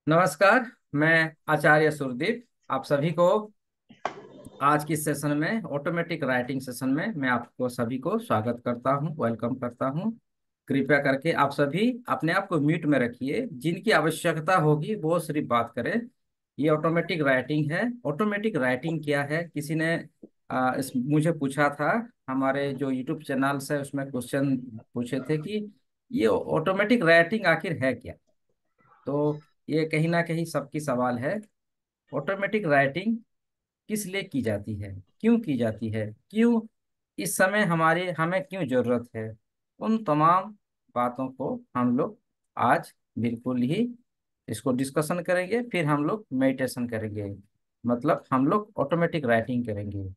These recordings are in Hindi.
नमस्कार। मैं आचार्य सुरदीप आप सभी को आज की सेशन में ऑटोमेटिक राइटिंग सेशन में मैं आपको सभी को स्वागत करता हूं, वेलकम करता हूं। कृपया करके आप सभी अपने आप को म्यूट में रखिए। जिनकी आवश्यकता होगी वो सिर्फ बात करें। ये ऑटोमेटिक राइटिंग है। ऑटोमेटिक राइटिंग क्या है? किसी ने मुझे पूछा था। हमारे जो यूट्यूब चैनल्स है उसमें क्वेश्चन पूछे थे कि ये ऑटोमेटिक राइटिंग आखिर है क्या। तो ये कहीं ना कहीं सबकी सवाल है। ऑटोमेटिक राइटिंग किस लिए की जाती है, क्यों की जाती है, क्यों इस समय हमारे हमें क्यों जरूरत है, उन तमाम बातों को हम लोग आज बिल्कुल ही इसको डिस्कशन करेंगे। फिर हम लोग मेडिटेशन करेंगे, मतलब हम लोग ऑटोमेटिक राइटिंग करेंगे।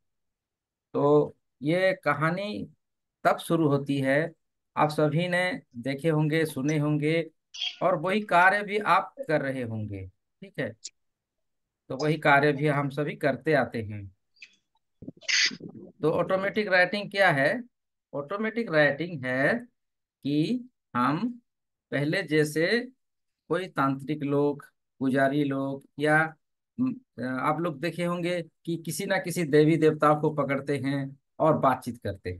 तो ये कहानी तब शुरू होती है, आप सभी ने देखे होंगे, सुने होंगे, और वही कार्य भी आप कर रहे होंगे। ठीक है, तो वही कार्य भी हम सभी करते आते हैं। तो ऑटोमेटिक राइटिंग क्या है? ऑटोमेटिक राइटिंग है कि हम पहले जैसे कोई तांत्रिक लोग, पुजारी लोग, या आप लोग देखे होंगे कि किसी ना किसी देवी देवताओं को पकड़ते हैं और बातचीत करते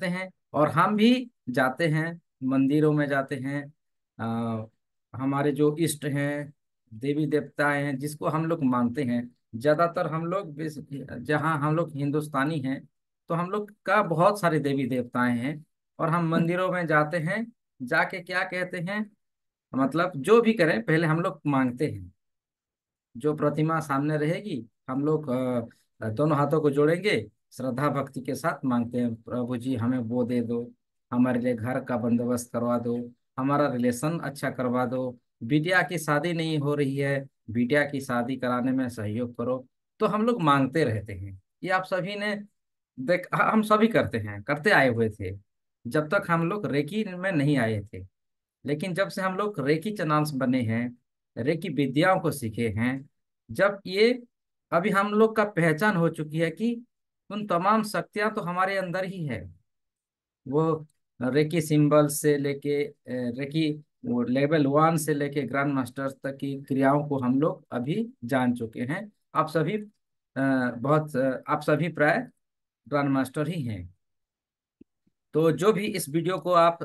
हैं। और हम भी जाते हैं, मंदिरों में जाते हैं। हमारे जो इष्ट हैं, देवी देवता हैं, जिसको हम लोग मानते हैं, ज्यादातर हम लोग जहाँ हम लोग हिंदुस्तानी हैं, तो हम लोग का बहुत सारे देवी देवताएं हैं। और हम मंदिरों में जाते हैं, जाके क्या कहते हैं, मतलब जो भी करें पहले हम लोग मांगते हैं। जो प्रतिमा सामने रहेगी, हम लोग दोनों हाथों को जोड़ेंगे, श्रद्धा भक्ति के साथ मांगते हैं, प्रभु जी हमें वो दे दो, हमारे लिए घर का बंदोबस्त करवा दो, हमारा रिलेशन अच्छा करवा दो, बिटिया की शादी नहीं हो रही है, बिटिया की शादी कराने में सहयोग करो। तो हम लोग मांगते रहते हैं। ये आप सभी ने हम सभी करते हैं, करते आए हुए थे जब तक हम लोग रेकी में नहीं आए थे। लेकिन जब से हम लोग रेकी चनांस बने हैं, रेकी विद्याओं को सीखे हैं, जब ये अभी हम लोग का पहचान हो चुकी है कि उन तमाम शक्तियां तो हमारे अंदर ही है। वो रेकी सिंबल से लेके रेकी वो लेवल 1 से लेके ग्रैंड मास्टर्स तक की क्रियाओं को हम लोग अभी जान चुके हैं। आप सभी आप सभी प्राय ग्रैंड मास्टर ही हैं। तो जो भी इस वीडियो को आप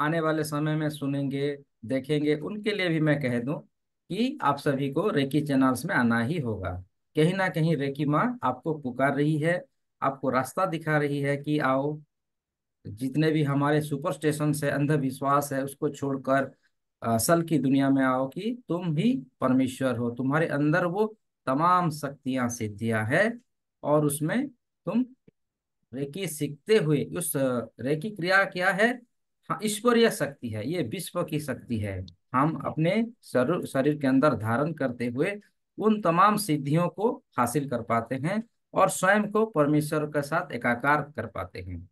आने वाले समय में सुनेंगे, देखेंगे, उनके लिए भी मैं कह दूं कि आप सभी को रेकी चैनल्स में आना ही होगा। कहीं ना कहीं रेकी माँ आपको पुकार रही है, आपको रास्ता दिखा रही है कि आओ। जितने भी हमारे सुपर स्टेशन है, अंधविश्वास है, उसको छोड़कर असल की दुनिया में आओ कि तुम भी परमेश्वर हो, तुम्हारे अंदर वो तमाम शक्तियां सिद्धियां है। और उसमें तुम रेकी सीखते हुए उस रेकी क्रिया क्या है? हाँ, ईश्वरीय शक्ति है, ये विश्व की शक्ति है। हम अपने शरीर के अंदर धारण करते हुए उन तमाम सिद्धियों को हासिल कर पाते हैं और स्वयं को परमेश्वर के साथ एकाकार कर पाते हैं।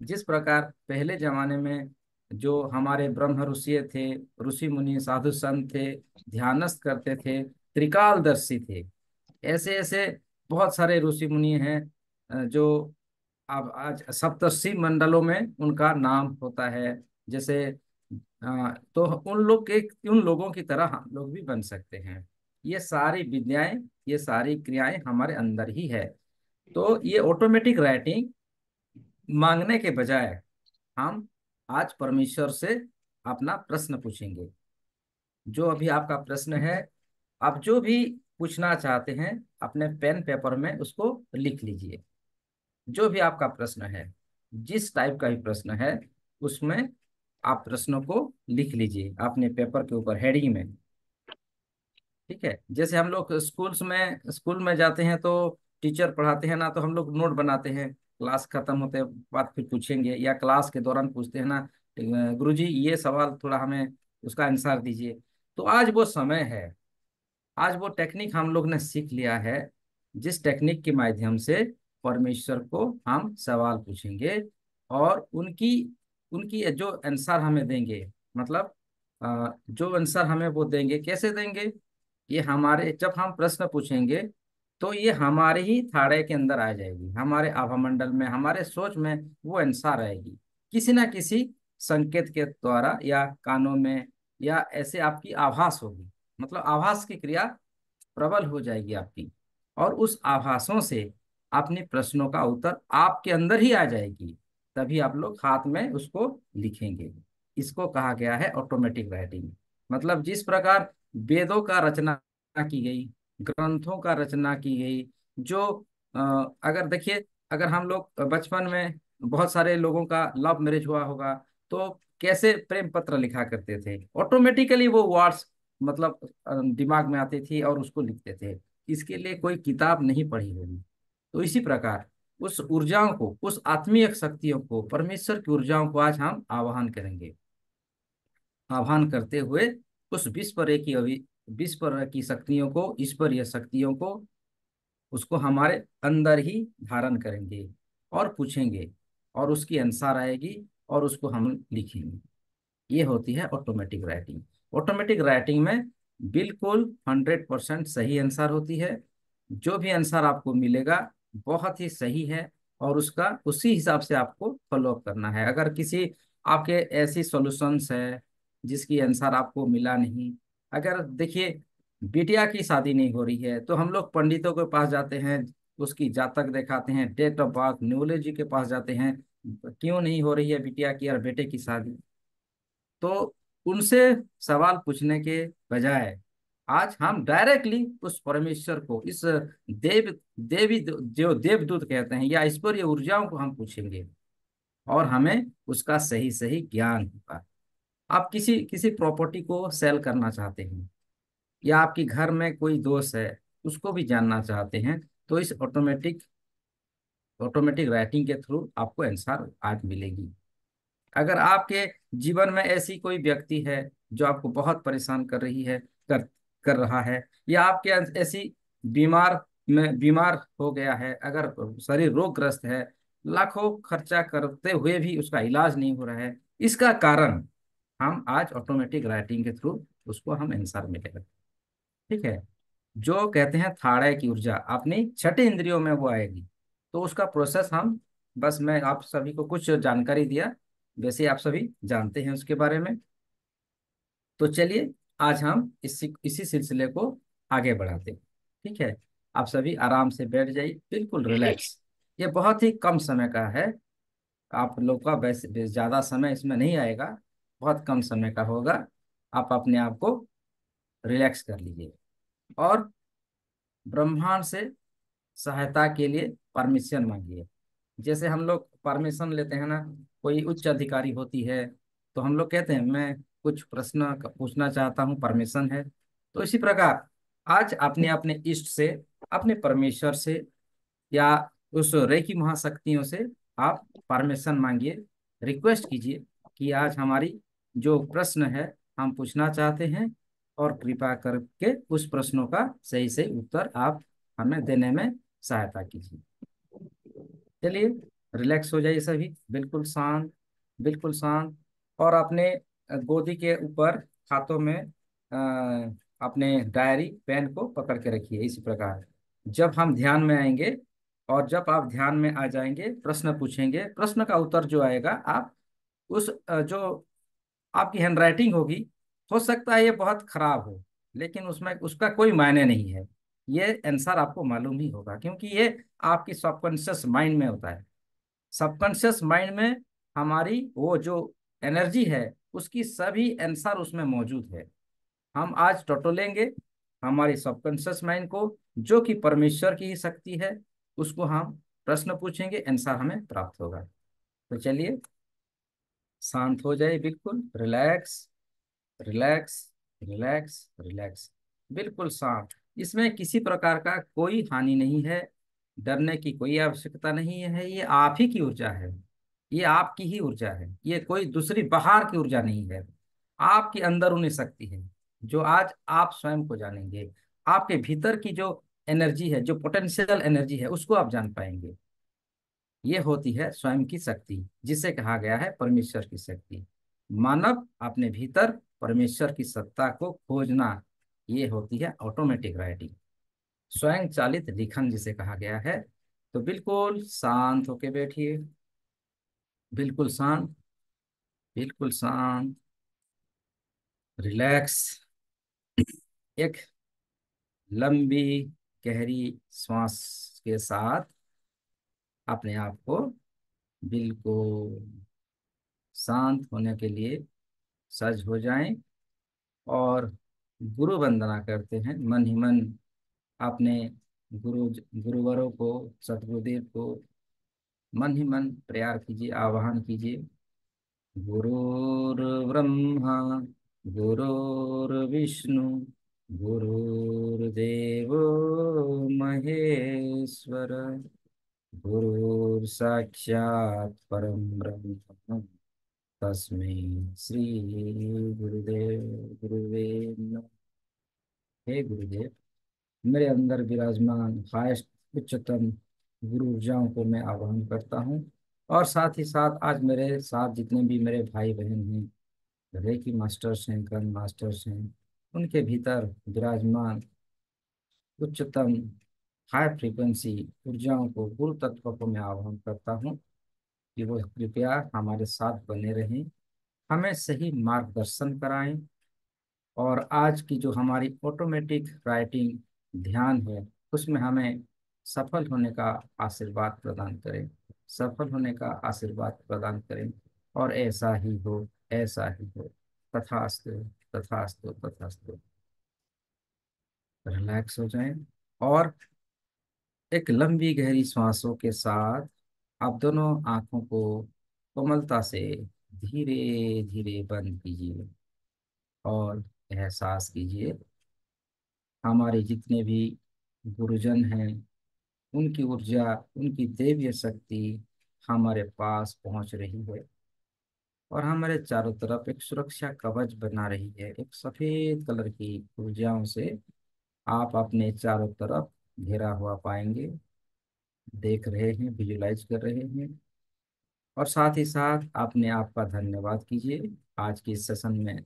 जिस प्रकार पहले जमाने में जो हमारे ब्रह्म ऋषि थे, ऋषि मुनि साधु संत थे, ध्यानस्थ करते थे, त्रिकालदर्शी थे, ऐसे ऐसे बहुत सारे ऋषि मुनि हैं जो अब आज सप्तर्षि मंडलों में उनका नाम होता है। जैसे तो उन लोगों की तरह हम लोग भी बन सकते हैं। ये सारी विद्याएं, ये सारी क्रियाएं हमारे अंदर ही है। तो ये ऑटोमेटिक राइटिंग मांगने के बजाय हम आज परमेश्वर से अपना प्रश्न पूछेंगे। जो अभी आपका प्रश्न है, आप जो भी पूछना चाहते हैं, अपने पेन पेपर में उसको लिख लीजिए। जो भी आपका प्रश्न है, जिस टाइप का भी प्रश्न है, उसमें आप प्रश्नों को लिख लीजिए अपने पेपर के ऊपर हेडिंग में। ठीक है, जैसे हम लोग स्कूल में जाते हैं तो टीचर पढ़ाते हैं ना, तो हम लोग नोट बनाते हैं, क्लास खत्म होते बाद फिर पूछेंगे, या क्लास के दौरान पूछते हैं ना, गुरुजी ये सवाल थोड़ा हमें उसका आंसर दीजिए। तो आज वो समय है, आज वो टेक्निक हम लोग ने सीख लिया है, जिस टेक्निक के माध्यम से परमेश्वर को हम सवाल पूछेंगे और उनकी उनकी जो आंसर हमें देंगे, मतलब जो आंसर हमें वो देंगे, कैसे देंगे? ये हमारे जब हम प्रश्न पूछेंगे तो ये हमारे ही थाड़े के अंदर आ जाएगी, हमारे आभामंडल में, हमारे सोच में वो आंसर आएगी, किसी ना किसी संकेत के द्वारा, या कानों में, या ऐसे आपकी आभास होगी, मतलब आभास की क्रिया प्रबल हो जाएगी आपकी, और उस आभासों से अपने प्रश्नों का उत्तर आपके अंदर ही आ जाएगी, तभी आप लोग हाथ में उसको लिखेंगे। इसको कहा गया है ऑटोमेटिक राइटिंग। मतलब जिस प्रकार वेदों का रचना की गई, ग्रंथों का रचना की गई, जो अ, अगर देखिए, अगर हम लोग बचपन में बहुत सारे लोगों का लव मैरिज हुआ होगा, तो कैसे प्रेम पत्र लिखा करते थे, ऑटोमेटिकली वो वर्ड्स मतलब दिमाग में आती थी और उसको लिखते थे। इसके लिए कोई किताब नहीं पढ़ी होगी। तो इसी प्रकार उस ऊर्जाओं को, उस आत्मीय शक्तियों को, परमेश्वर की ऊर्जाओं को आज हम आवाहन करेंगे। आह्वान करते हुए उस विश्व की शक्तियों को, ईश्वरीय शक्तियों को, उसको हमारे अंदर ही धारण करेंगे और पूछेंगे, और उसकी आंसर आएगी और उसको हम लिखेंगे। ये होती है ऑटोमेटिक राइटिंग। ऑटोमेटिक राइटिंग में बिल्कुल 100% सही आंसर होती है। जो भी आंसर आपको मिलेगा बहुत ही सही है, और उसका उसी हिसाब से आपको फॉलो अप करना है। अगर किसी आपके ऐसी सॉल्यूशंस है जिसकी आंसर आपको मिला नहीं, अगर देखिए बिटिया की शादी नहीं हो रही है, तो हम लोग पंडितों के पास जाते हैं, उसकी जातक दिखाते हैं, डेट ऑफ बर्थ, न्यूमरोलॉजी के पास जाते हैं, क्यों नहीं हो रही है बिटिया की और बेटे की शादी। तो उनसे सवाल पूछने के बजाय आज हम डायरेक्टली उस परमेश्वर को, इस देवी जो देवदूत कहते हैं या ईश्वरीय ऊर्जाओं को हम पूछेंगे, और हमें उसका सही सही ज्ञान होगा। आप किसी किसी प्रॉपर्टी को सेल करना चाहते हैं, या आपके घर में कोई दोष है उसको भी जानना चाहते हैं, तो इस ऑटोमेटिक राइटिंग के थ्रू आपको आंसर आज मिलेगी। अगर आपके जीवन में ऐसी कोई व्यक्ति है जो आपको बहुत परेशान कर रही है, कर कर रहा है, या आपके ऐसी बीमार हो गया है, अगर शरीर रोगग्रस्त है, लाखों खर्चा करते हुए भी उसका इलाज नहीं हो रहा है, इसका कारण हम आज ऑटोमेटिक राइटिंग के थ्रू उसको हम आंसर मिलेगा। ठीक है। जो कहते हैं थाड़य की ऊर्जा अपनी छठे इंद्रियों में वो आएगी। तो उसका प्रोसेस हम, बस मैं आप सभी को कुछ जानकारी दिया, वैसे आप सभी जानते हैं उसके बारे में। तो चलिए आज हम इसी सिलसिले को आगे बढ़ाते हैं। ठीक है। आप सभी आराम से बैठ जाइए, बिल्कुल रिलैक्स। ये बहुत ही कम समय का है, आप लोग का वैसे ज्यादा समय इसमें नहीं आएगा, बहुत कम समय का होगा। आप अपने आप को रिलैक्स कर लीजिए, और ब्रह्मांड से सहायता के लिए परमिशन मांगिए। जैसे हम लोग परमिशन लेते हैं ना, कोई उच्च अधिकारी होती है, तो हम लोग कहते हैं मैं कुछ प्रश्न पूछना चाहता हूँ, परमिशन है। तो इसी प्रकार आज अपने अपने इष्ट से, अपने परमेश्वर से, या उस रेकी महाशक्तियों से आप परमिशन मांगिए, रिक्वेस्ट कीजिए कि आज हमारी जो प्रश्न है हम पूछना चाहते हैं, और कृपा करके उस प्रश्नों का सही सही उत्तर आप हमें देने में सहायता कीजिए। चलिए रिलैक्स हो जाइए सभी, बिल्कुल शांत, बिल्कुल शांत। और अपने गोदी के ऊपर हाथों में अपने डायरी पेन को पकड़ के रखिए इसी प्रकार। जब हम ध्यान में आएंगे, और जब आप ध्यान में आ जाएंगे, प्रश्न पूछेंगे, प्रश्न का उत्तर जो आएगा आप उस जो आपकी हैंडराइटिंग होगी, हो सकता है ये बहुत खराब हो, लेकिन उसमें उसका कोई मायने नहीं है। ये आंसर आपको मालूम ही होगा, क्योंकि ये आपकी सबकॉन्शियस माइंड में होता है। सबकॉन्शियस माइंड में हमारी वो जो एनर्जी है, उसकी सभी आंसर उसमें मौजूद है। हम आज टटोलेंगे हमारी सबकॉन्शियस माइंड को, जो कि परमेश्वर की ही शक्ति है, उसको हम प्रश्न पूछेंगे, आंसर हमें प्राप्त होगा। तो चलिए शांत हो जाए, बिल्कुल रिलैक्स, रिलैक्स, रिलैक्स, रिलैक्स, बिल्कुल शांत। इसमें किसी प्रकार का कोई हानि नहीं है, डरने की कोई आवश्यकता नहीं है। ये आप ही की ऊर्जा है, ये आपकी ही ऊर्जा है, ये कोई दूसरी बाहर की ऊर्जा नहीं है। आपके अंदरूनी शक्ति है, जो आज आप स्वयं को जानेंगे। आपके भीतर की जो एनर्जी है, जो पोटेंशियल एनर्जी है, उसको आप जान पाएंगे। ये होती है स्वयं की शक्ति, जिसे कहा गया है परमेश्वर की शक्ति। मानव अपने भीतर परमेश्वर की सत्ता को खोजना, ये होती है ऑटोमेटिक राइटिंग, स्वयं चालित लिखन जिसे कहा गया है। तो बिल्कुल शांत होके बैठिए, बिल्कुल शांत, बिल्कुल शांत, रिलैक्स। एक लंबी गहरी श्वास के साथ अपने आप को बिल्कुल शांत होने के लिए सज हो जाएं और गुरु वंदना करते हैं मन ही मन। अपने गुरु गुरुवरों को, सतगुरुदेव को मन ही मन प्यार कीजिए, आवाहन कीजिए। गुरुर्ब्रह्मा गुरुर्विष्णु गुरुर्देवो महेश्वर, गुरुर् साक्षात् परम ब्रह्म, तस्मै श्री गुरुदेव गुरुवे नमः। हे गुरुदेव, मेरे अंदर विराजमान हाईएस्ट उच्चतम गुरु ऊर्जाओं को मैं आवाहन करता हूँ। और साथ ही साथ आज मेरे साथ जितने भी मेरे भाई बहन हैं, रेकी मास्टर्स हैं, गन मास्टर्स हैं, उनके भीतर विराजमान उच्चतम हाई फ्रीक्वेंसी ऊर्जाओं को, गुरु तत्व को मैं आह्वान करता हूँ कि वो कृपया हमारे साथ बने रहें, हमें सही मार्गदर्शन कराएं। और आज की जो हमारी ऑटोमेटिक राइटिंग ध्यान है, उसमें हमें सफल होने का आशीर्वाद प्रदान करें, सफल होने का आशीर्वाद प्रदान करें। और ऐसा ही हो, ऐसा ही हो। तथास्तु, तथास्तु, तथास्तु। रिलैक्स हो जाएं और एक लंबी गहरी सांसों के साथ आप दोनों आंखों को कोमलता से धीरे धीरे बंद कीजिए और एहसास कीजिए हमारे जितने भी गुरुजन हैं, उनकी ऊर्जा, उनकी दैवीय शक्ति हमारे पास पहुंच रही है और हमारे चारों तरफ एक सुरक्षा कवच बना रही है। एक सफेद कलर की ऊर्जाओं से आप अपने चारों तरफ घेरा हुआ पाएंगे, देख रहे हैं, विजुलाइज कर रहे हैं। और साथ ही साथ अपने आप का धन्यवाद कीजिए आज के इस सेशन में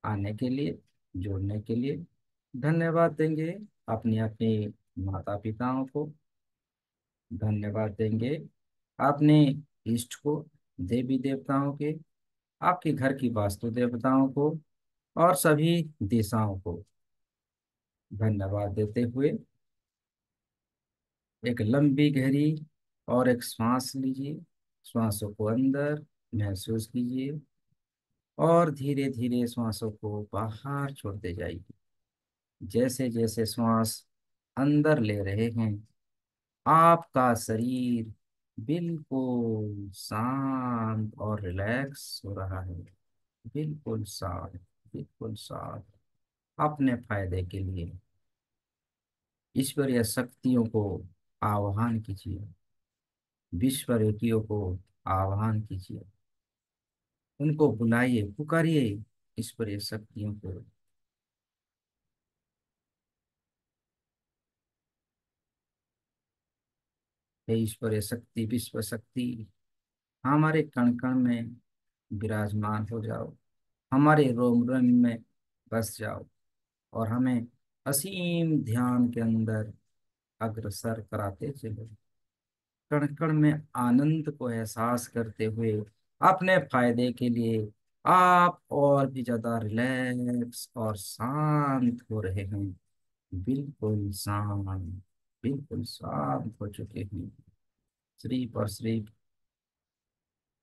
आने के लिए, जुड़ने के लिए। धन्यवाद देंगे अपने अपने माता पिताओं को, धन्यवाद देंगे अपने इष्ट को, देवी देवताओं के, आपके घर की वास्तु देवताओं को और सभी दिशाओं को धन्यवाद देते हुए एक लंबी गहरी और एक श्वास लीजिए। श्वासों को अंदर महसूस कीजिए और धीरे धीरे श्वासों को बाहर छोड़ते जाइए। जैसे जैसे श्वास अंदर ले रहे हैं, आपका शरीर बिल्कुल शांत और रिलैक्स हो रहा है। बिल्कुल शांत, बिल्कुल शांत। अपने फायदे के लिए ईश्वरीय शक्तियों को आह्वान कीजिए, विश्व रेखियों को आह्वान कीजिए, उनको बुलाइए, पुकारिए ईश्वरीय शक्तियों को। हे ईश्वरीय शक्ति, विश्व शक्ति, हमारे कण कण में विराजमान हो जाओ, हमारे रोम रोम में बस जाओ और हमें असीम ध्यान के अंदर अग्रसर कराते चलो। कण कण में आनंद को एहसास करते हुए अपने फायदे के लिए आप और भी ज्यादा रिलैक्स और शांत हो रहे हैं। बिल्कुल शांत, बिल्कुल शांत हो चुके हैं। सिर्फ और सिर्फ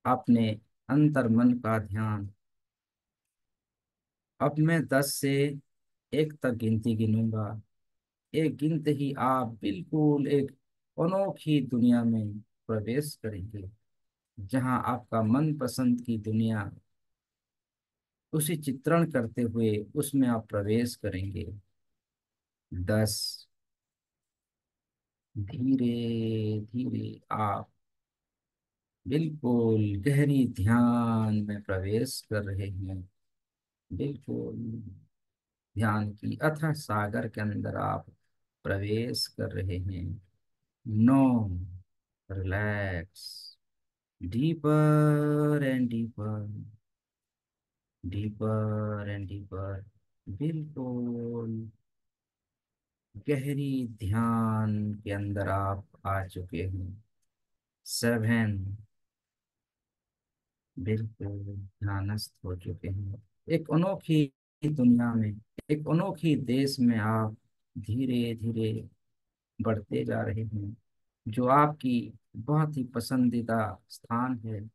अपने अंतर मन का ध्यान। अब मैं 10 से 1 तक गिनती गिनूंगा। एक गिनते ही आप बिल्कुल एक अनोखी दुनिया में प्रवेश करेंगे, जहां आपका मनपसंद की दुनिया उसी चित्रण करते हुए उसमें आप प्रवेश करेंगे। 10। धीरे धीरे आप बिल्कुल गहरी ध्यान में प्रवेश कर रहे हैं। बिल्कुल ध्यान की अथाह सागर के अंदर आप प्रवेश कर रहे हैं। 9। Relax. Deeper and deeper, deeper and deeper. बिल्कुल गहरी ध्यान के अंदर आप आ चुके हैं। 7। बिल्कुल ध्यानस्थ हो चुके हैं। एक अनोखी दुनिया में, एक अनोखी देश में आप धीरे धीरे बढ़ते जा रहे हैं। जो आपकी बहुत ही पसंदीदा स्थान है,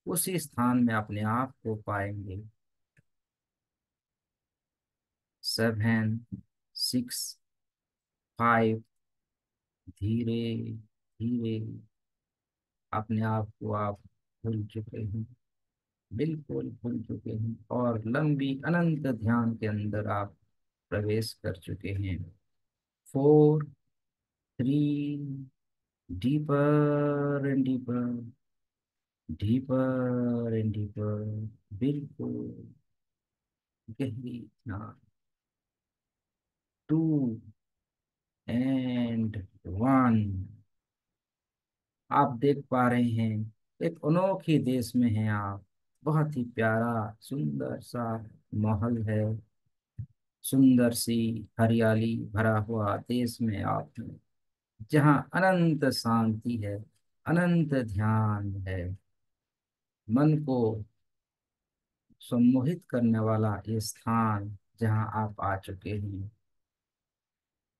उसी स्थान में अपने आप को पाएंगे। 7, 6, 5, धीरे धीरे अपने आप को आप भूल चुके हैं, बिल्कुल भूल चुके हैं, और लंबी अनंत ध्यान के अंदर आप प्रवेश कर चुके हैं। 4, 3, deeper and deeper, deeper and deeper, बिल्कुल गहरी ध्यान। 2 एंड 1। आप देख पा रहे हैं, एक अनोखी देश में हैं आप। बहुत ही प्यारा सुंदर सा माहौल है, सुंदर सी हरियाली भरा हुआ देश में आप हैं, जहाँ अनंत शांति है, अनंत ध्यान है। मन को सम्मोहित करने वाला ये स्थान जहाँ आप आ चुके हैं।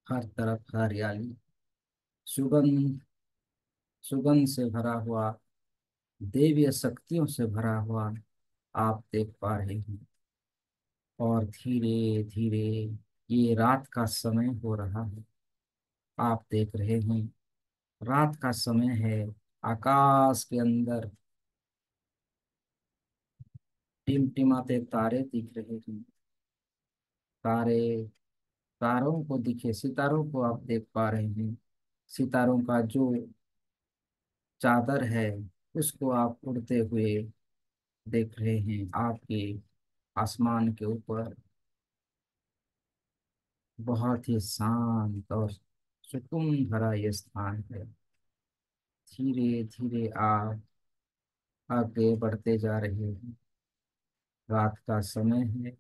हर तरफ हरियाली, सुगंध, सुगंध से भरा हुआ, दैवीय शक्तियों से भरा हुआ आप देख पा रहे हैं। और धीरे धीरे ये रात का समय हो रहा है। आप देख रहे हैं, रात का समय है। आकाश के अंदर टिमटिमाते तारे दिख रहे हैं। तारे, तारों को दिखे, सितारों को आप देख पा रहे हैं। सितारों का जो चादर है, उसको आप उड़ते हुए देख रहे हैं आपके आसमान के ऊपर। बहुत ही शांत और सुकून भरा ये स्थान है। धीरे धीरे आप आगे बढ़ते जा रहे हैं। रात का समय है,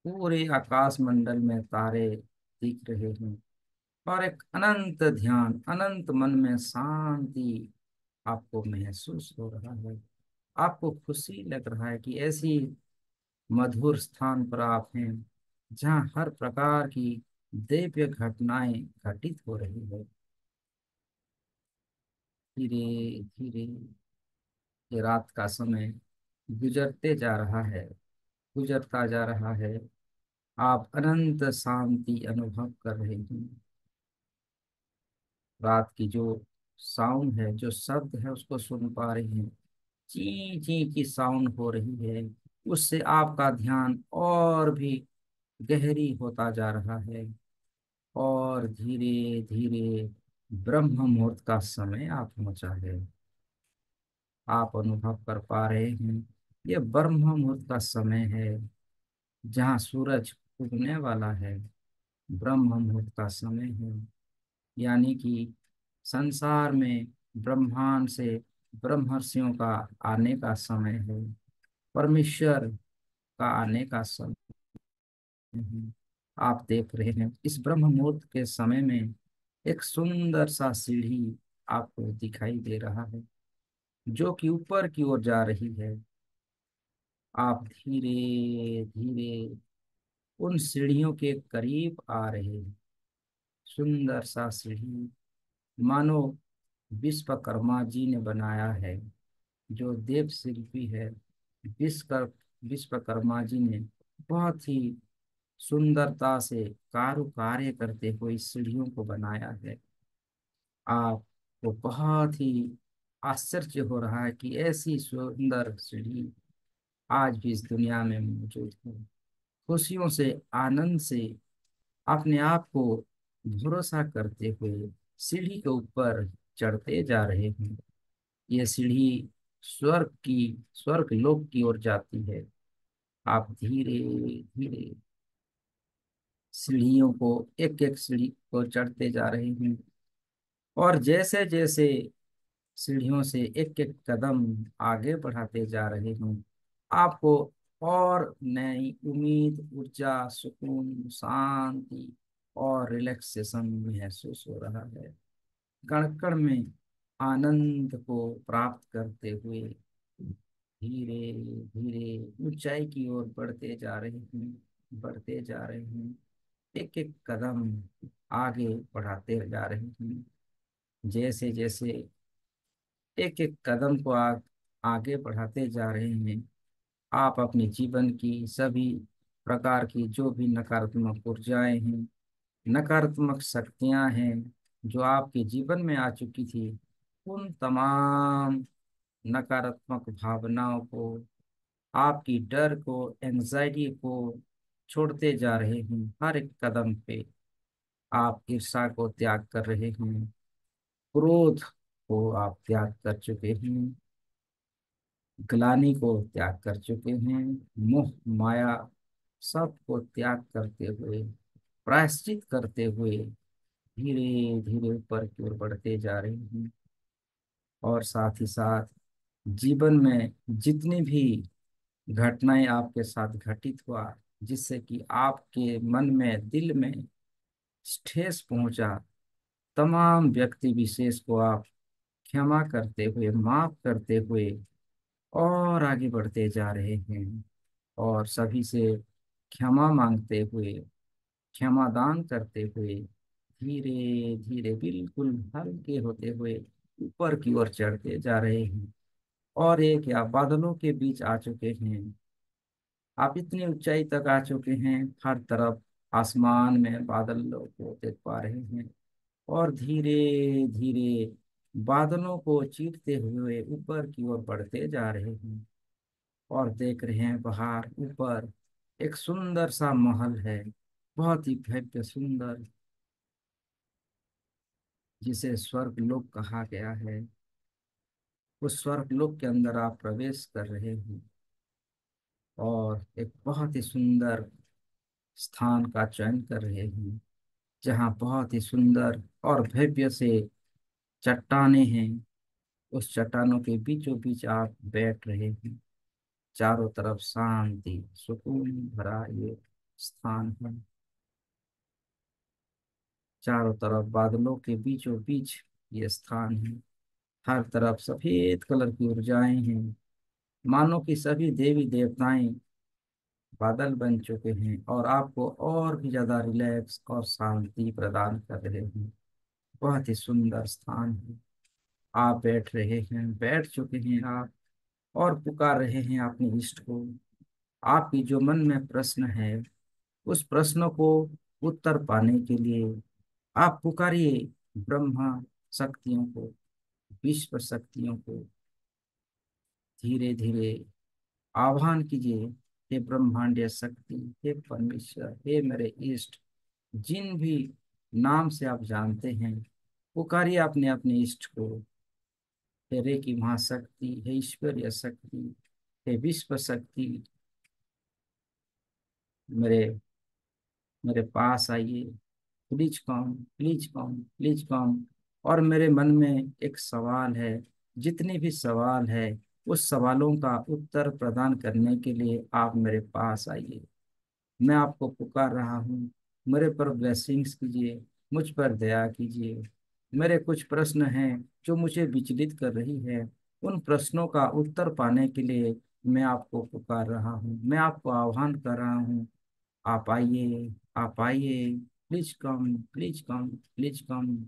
पूरे आकाश मंडल में तारे दिख रहे हैं, और एक अनंत ध्यान, अनंत मन में शांति आपको महसूस हो रहा है। आपको खुशी लग रहा है कि ऐसी मधुर स्थान पर आप हैं, जहाँ हर प्रकार की दिव्य घटनाएं घटित हो रही है। धीरे धीरे ये रात का समय गुजरते जा रहा है, गुजरता जा रहा है। आप अनंत शांति अनुभव कर रहे हैं। रात की जो साउंड है, जो शब्द है, उसको सुन पा रहे हैं। ची ची की साउंड हो रही है। उससे आपका ध्यान और भी गहरी होता जा रहा है। और धीरे धीरे ब्रह्म मुहूर्त का समय आ पहुंचा है। आप अनुभव कर पा रहे हैं, ये ब्रह्म मुहूर्त का समय है, जहाँ सूरज उगने वाला है। ब्रह्म मुहूर्त का समय है, यानी कि संसार में ब्रह्मांड से ब्रह्मर्षियों का आने का समय है, परमेश्वर का आने का समय है। आप देख रहे हैं, इस ब्रह्म मुहूर्त के समय में एक सुंदर सा सीढ़ी आपको दिखाई दे रहा है, जो कि ऊपर की ओर जा रही है। आप धीरे धीरे उन सीढ़ियों के करीब आ रहे हैं। सुंदर सा सीढ़ी, मानो विश्वकर्मा जी ने बनाया है। जो देव शिल्पी है, विश्वकर्मा जी ने बहुत ही सुंदरता से कारुकार्य करते हुए इस सीढ़ियों को बनाया है। आपको बहुत ही आश्चर्य हो रहा है कि ऐसी सुंदर सीढ़ी आज भी इस दुनिया में मौजूद है। खुशियों से, आनंद से अपने आप को भरोसा करते हुए सीढ़ी के ऊपर चढ़ते जा रहे हैं। ये सीढ़ी स्वर्ग की, स्वर्ग लोक की ओर जाती है। आप धीरे धीरे सीढ़ियों को, एक एक सीढ़ी को चढ़ते जा रहे हैं। और जैसे जैसे सीढ़ियों से एक एक कदम आगे बढ़ाते जा रहे हैं, आपको और नई उम्मीद, ऊर्जा, सुकून, शांति और रिलैक्सेशन महसूस हो रहा है। कण कण में आनंद को प्राप्त करते हुए धीरे धीरे ऊंचाई की ओर बढ़ते जा रहे हैं, बढ़ते जा रहे हैं। एक एक कदम आगे बढ़ाते जा रहे हैं। जैसे जैसे एक एक कदम को आगे बढ़ाते जा रहे हैं, आप अपने जीवन की सभी प्रकार की जो भी नकारात्मक ऊर्जाएं हैं, नकारात्मक शक्तियां हैं, जो आपके जीवन में आ चुकी थी, उन तमाम नकारात्मक भावनाओं को, आपकी डर को, एंजाइटी को छोड़ते जा रहे हैं। हर एक कदम पे आप ईर्ष्या को त्याग कर रहे हैं, क्रोध को आप त्याग कर चुके हैं, ग्लानि को त्याग कर चुके हैं, मोह माया सबको त्याग करते हुए, प्रायश्चित करते हुए धीरे धीरे ऊपर की ओर बढ़ते जा रहे हैं। और साथ ही साथ जीवन में जितनी भी घटनाएं आपके साथ घटित हुआ, जिससे कि आपके मन में, दिल में ठेस पहुंचा, तमाम व्यक्ति विशेष को आप क्षमा करते हुए, माफ करते हुए और आगे बढ़ते जा रहे हैं। और सभी से क्षमा मांगते हुए, क्षमा दान करते हुए धीरे धीरे बिल्कुल हल्के होते हुए ऊपर की ओर चढ़ते जा रहे हैं। और एक या बादलों के बीच आ चुके हैं। आप इतनी ऊंचाई तक आ चुके हैं, हर तरफ आसमान में बादलों को देख पा रहे हैं। और धीरे धीरे बादलों को चीरते हुए ऊपर की ओर बढ़ते जा रहे हैं। और देख रहे हैं बाहर ऊपर एक सुंदर सा महल है, बहुत ही भव्य सुंदर, जिसे स्वर्ग लोक कहा गया है। उस स्वर्ग लोक के अंदर आप प्रवेश कर रहे हैं और एक बहुत ही सुंदर स्थान का चयन कर रहे हैं, जहाँ बहुत ही सुंदर और भव्य से चट्टानें हैं। उस चट्टानों के बीचों बीच आप बैठ रहे हैं। चारों तरफ शांति, सुकून भरा ये स्थान है। चारों तरफ बादलों के बीचों बीच ये स्थान है। हर तरफ सफेद कलर की ऊर्जाएं हैं, मानो कि सभी देवी देवताएं बादल बन चुके हैं और आपको और भी ज्यादा रिलैक्स और शांति प्रदान कर रहे हैं। बहुत ही सुंदर स्थान है। आप बैठ रहे हैं, बैठ चुके हैं आप, और पुकार रहे हैं अपने इष्ट को। आपकी जो मन में प्रश्न है, उस प्रश्न को उत्तर पाने के लिए आप पुकारिए ब्रह्मा शक्तियों को, विश्व शक्तियों को। धीरे धीरे आह्वान कीजिए, हे ब्रह्मांडीय शक्ति, हे परमेश्वर, हे मेरे इष्ट, जिन भी नाम से आप जानते हैं, पुकारिए अपने अपने इष्ट को। हे रेकी महाशक्ति, हे ईश्वरीय शक्ति, हे विश्व शक्ति, मेरे मेरे पास आइए। Please come, please come, please come. और मेरे मन में एक सवाल है, जितने भी सवाल है, उस सवालों का उत्तर प्रदान करने के लिए आप मेरे पास आइए। मैं आपको पुकार रहा हूँ, मेरे पर ब्लेसिंग्स कीजिए, मुझ पर दया कीजिए। मेरे कुछ प्रश्न हैं जो मुझे विचलित कर रही है, उन प्रश्नों का उत्तर पाने के लिए मैं आपको पुकार रहा हूँ, मैं आपको आह्वान कर रहा हूँ। आप आइए, आप आइए। Please come, please come, please come.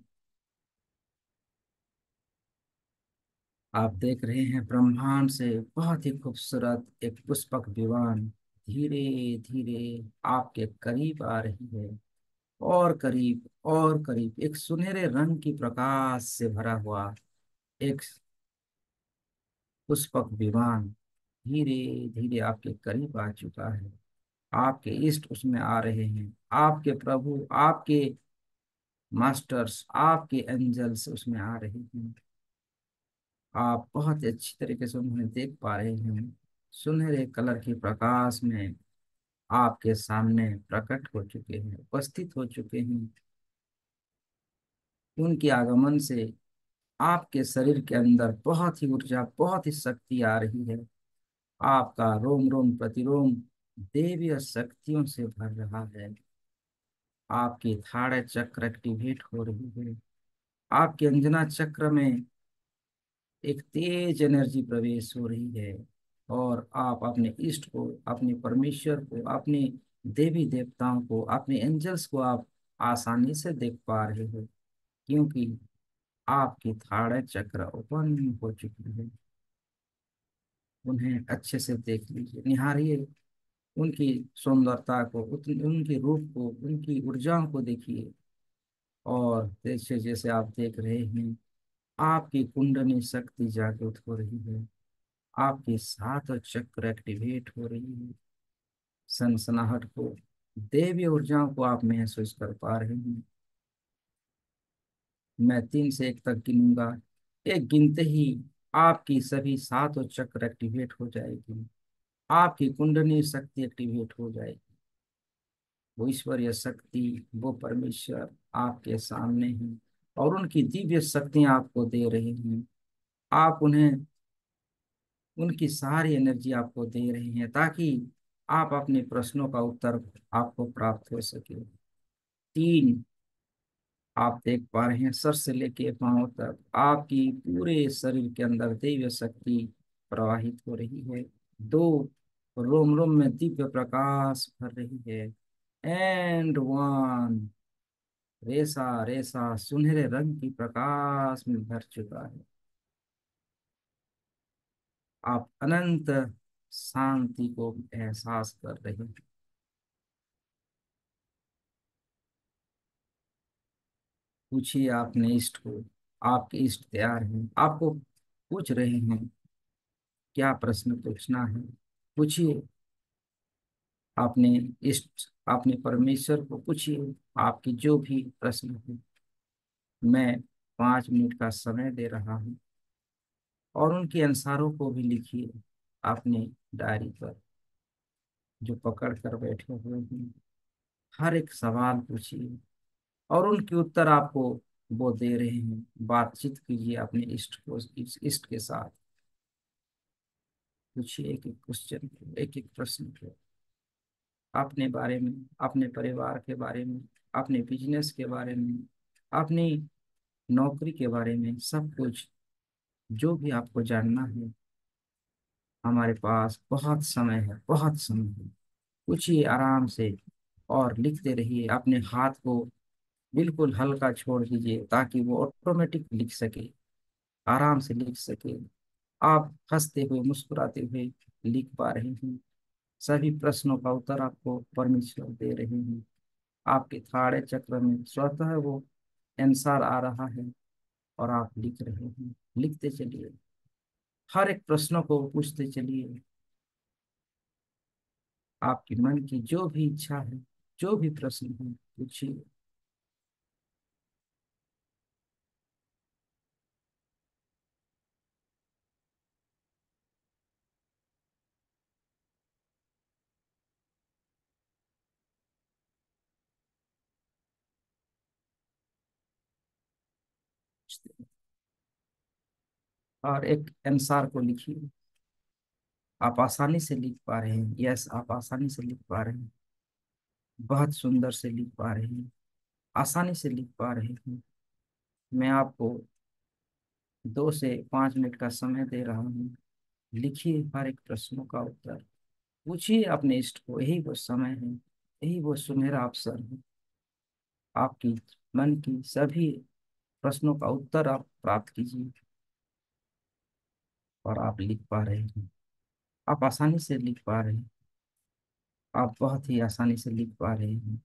आप देख रहे हैं ब्रह्मांड से बहुत ही खूबसूरत एक पुष्पक विमान धीरे धीरे आपके करीब आ रही है। और करीब, और करीब एक सुनहरे रंग की प्रकाश से भरा हुआ एक पुष्पक विमान धीरे धीरे आपके करीब आ चुका है। आपके इष्ट उसमें आ रहे हैं, आपके प्रभु, आपके मास्टर्स, आपके एंजल्स उसमें आ रहे हैं। आप बहुत ही अच्छी तरीके से उन्हें देख पा रहे हैं। सुनहरे कलर की प्रकाश में आपके सामने प्रकट हो चुके हैं, उपस्थित हो चुके हैं। उनके आगमन से आपके शरीर के अंदर बहुत ही ऊर्जा, बहुत ही शक्ति आ रही है। आपका रोम रोम प्रतिरोम देवीय शक्तियों से भर रहा है। आपकी थाड़े चक्र एक्टिवेट हो रही है। आपके अंजना चक्र में एक तेज एनर्जी प्रवेश हो रही है। और आप अपने इष्ट को, अपने परमेश्वर को, अपने देवी देवताओं को, अपने एंजल्स को आप आसानी से देख पा रहे हो, क्योंकि आपकी थाड़ा चक्र ओपन हो चुकी है। उन्हें अच्छे से देख लीजिए, निहारिए उनकी सुंदरता को, उनके रूप को, उनकी ऊर्जाओं को देखिए। और जैसे जैसे आप देख रहे हैं, आपकी कुंडली शक्ति जागृत हो रही है, आपके सात चक्र एक्टिवेट हो रही है। सनसनाहट को, देवी ऊर्जाओं को आप महसूस कर पा रहे हैं। मैं 3 से 1 तक गिनूंगा। एक गिनते ही आपकी सभी सातों चक्र एक्टिवेट हो जाएगी, आपकी कुंडली शक्ति एक्टिवेट हो जाएगी। वो ईश्वरीय शक्ति, वो परमेश्वर आपके सामने है, और उनकी दिव्य शक्तियां आपको दे रही हैं। आप उन्हें, उनकी सारी एनर्जी आपको दे रही हैं, ताकि आप अपने प्रश्नों का उत्तर आपको प्राप्त हो सके। 3, आप देख पा रहे हैं सर से लेके पांव तक आपकी पूरे शरीर के अंदर दिव्य शक्ति प्रवाहित हो रही है। 2, रोम रोम में दिव्य प्रकाश भर रही है। एंड 1, रेसा रेसा सुनहरे रंग की प्रकाश में भर चुका है। आप अनंत शांति को एहसास कर रहे हैं। पूछिए अपने इष्ट को, आपके इष्ट तैयार हैं, आपको पूछ रहे हैं क्या प्रश्न पूछना है। पूछिए अपने इष्ट, अपने परमेश्वर को पूछिए आपकी जो भी प्रश्न है। मैं 5 मिनट का समय दे रहा हूँ, और उनके अनुसारों को भी लिखिए अपने डायरी पर, जो पकड़ कर बैठे हुए हैं। हर एक सवाल पूछिए, और उनके उत्तर आपको वो दे रहे हैं। बातचीत कीजिए अपने इष्ट को, इस इष्ट के साथ। पूछिए एक एक क्वेश्चन को, एक एक प्रश्न को, अपने बारे में, अपने परिवार के बारे में, अपने बिजनेस के बारे में, अपनी नौकरी के बारे में, सब कुछ जो भी आपको जानना है। हमारे पास बहुत समय है, बहुत समय है। पूछिए आराम से, और लिखते रहिए। अपने हाथ को बिल्कुल हल्का छोड़ दीजिए, ताकि वो ऑटोमेटिक लिख सके, आराम से लिख सके। आप हंसते हुए, मुस्कुराते हुए लिख पा रहे हैं। सभी प्रश्नों का उत्तर आपको परमेश्वर दे रहे हैं। आपके थाड़े चक्र में स्वतः वो आंसर आ रहा है, और आप लिख रहे हैं। लिखते चलिए, हर एक प्रश्नों को पूछते चलिए। आपकी मन की जो भी इच्छा है, जो भी प्रश्न है, पूछिए। और एक आंसर को लिखिए। आप आसानी से लिख पा रहे हैं, यस, आप आसानी से लिख पा रहे हैं। बहुत सुंदर से लिख पा रहे हैं, आसानी से लिख पा रहे हैं। मैं आपको 2 से 5 मिनट का समय दे रहा हूँ। लिखिए हर एक प्रश्नों का उत्तर। पूछिए अपने इष्ट को, यही वो समय है, यही वो सुनहरा अवसर है। आपकी मन की सभी प्रश्नों का उत्तर आप प्राप्त कीजिए, और आप लिख पा रहे हैं। आप आसानी से लिख पा रहे हैं, आप बहुत ही आसानी से लिख पा रहे हैं।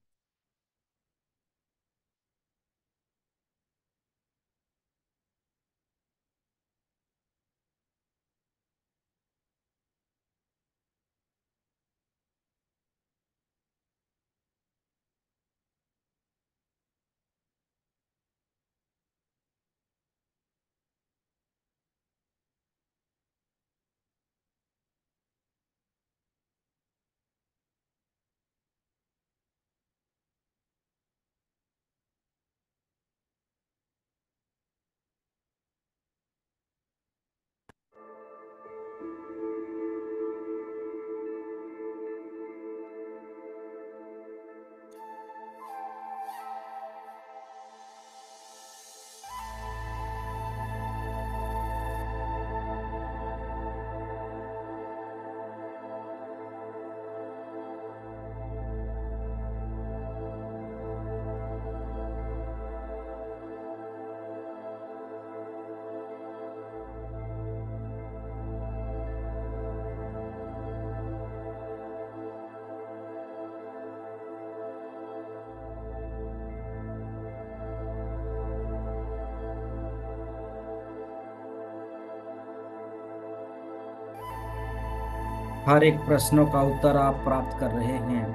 हर एक प्रश्नों का उत्तर आप प्राप्त कर रहे हैं।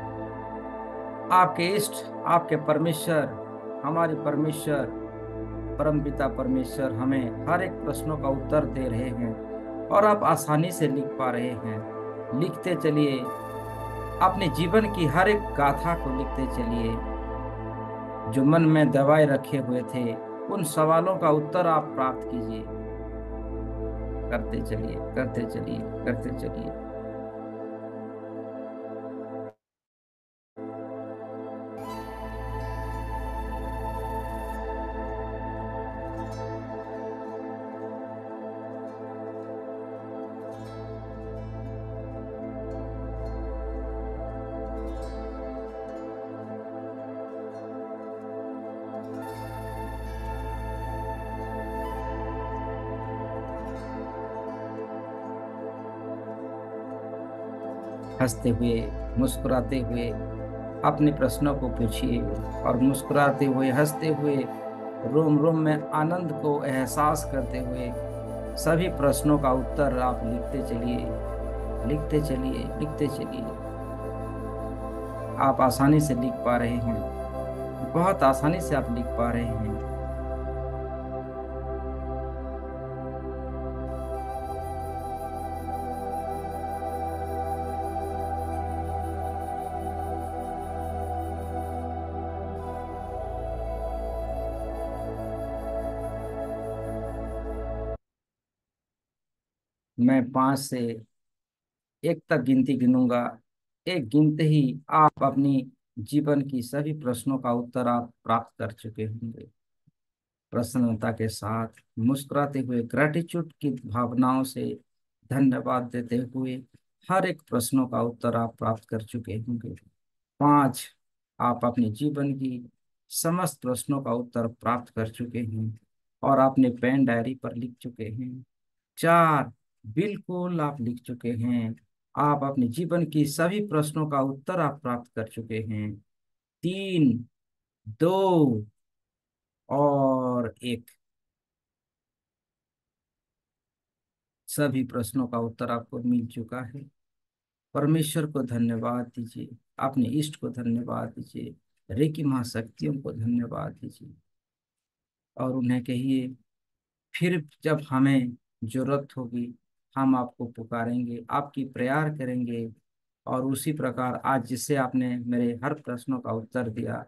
आपके इष्ट, आपके परमेश्वर, हमारे परमेश्वर, परमपिता परमेश्वर हमें हर एक प्रश्नों का उत्तर दे रहे हैं और आप आसानी से लिख पा रहे हैं। लिखते चलिए, अपने जीवन की हर एक गाथा को लिखते चलिए। जो मन में दबाए रखे हुए थे, उन सवालों का उत्तर आप प्राप्त कीजिए। करते चलिए, करते चलिए, करते चलिए। हंसते हुए, मुस्कुराते हुए अपने प्रश्नों को पूछिए और मुस्कुराते हुए, हंसते हुए, रोम रोम में आनंद को एहसास करते हुए सभी प्रश्नों का उत्तर आप लिखते चलिए, लिखते चलिए, लिखते चलिए। आप आसानी से लिख पा रहे हैं, बहुत आसानी से आप लिख पा रहे हैं। मैं 5 से 1 तक गिनती गिनूंगा। एक गिनते ही आप अपनी जीवन की सभी प्रश्नों का उत्तर आप प्राप्त कर चुके होंगे। प्रसन्नता के साथ, मुस्कुराते हुए, ग्रेटिट्यूड की भावनाओं से धन्यवाद देते हुए हर एक प्रश्नों का उत्तर आप प्राप्त कर चुके होंगे। 5, आप अपने जीवन की समस्त प्रश्नों का उत्तर प्राप्त कर चुके हैं और आपने पेन डायरी पर लिख चुके हैं। 4, बिल्कुल आप लिख चुके हैं। आप अपने जीवन की सभी प्रश्नों का उत्तर आप प्राप्त कर चुके हैं। 3, 2 और 1, सभी प्रश्नों का उत्तर आपको मिल चुका है। परमेश्वर को धन्यवाद दीजिए, अपने इष्ट को धन्यवाद दीजिए, रेकी महाशक्तियों को धन्यवाद दीजिए और उन्हें कहिए, फिर जब हमें जरूरत होगी हम आपको पुकारेंगे, आपकी प्रेयर करेंगे। और उसी प्रकार आज जिससे आपने मेरे हर प्रश्नों का उत्तर दिया,